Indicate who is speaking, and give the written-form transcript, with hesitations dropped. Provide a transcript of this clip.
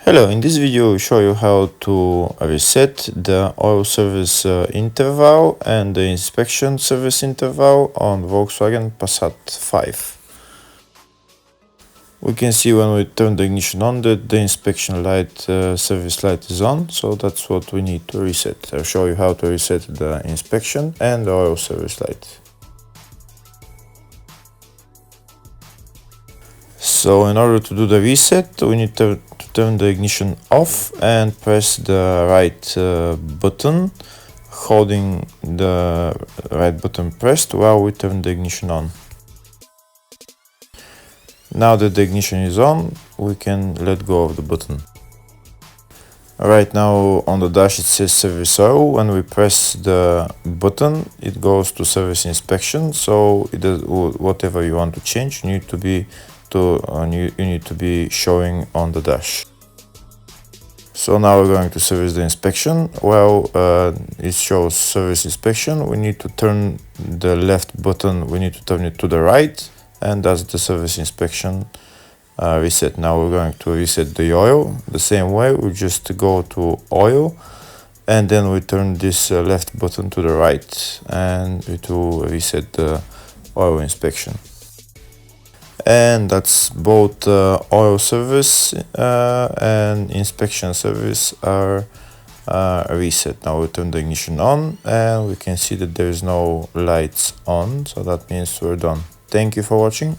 Speaker 1: Hello, in this video I'll show you how to reset the oil service interval and the inspection service interval on Volkswagen Passat 5. We can see when we turn the ignition on that the inspection light, service light is on, so that's what we need to reset. I'll show you how to reset the inspection and the oil service light. So in order to do the reset, we need to turn the ignition off and press the right button, holding the right button pressed while we turn the ignition on. Now that the ignition is on, we can let go of the button. Right now on the dash it says service oil. When we press the button, it goes to service inspection, so it does whatever you want to change, you need to be showing on the dash. So now we're going to service the inspection. Well, it shows service inspection. We need to turn the left button, we need to turn it to the right, and that's the service inspection reset. Now we're going to reset the oil the same way. We just go to oil and then we turn this left button to the right and it will reset the oil inspection. And that's both oil service and inspection service are reset. Now we turn the ignition on and we can see that there is no lights on, so that means we're done. Thank you for watching.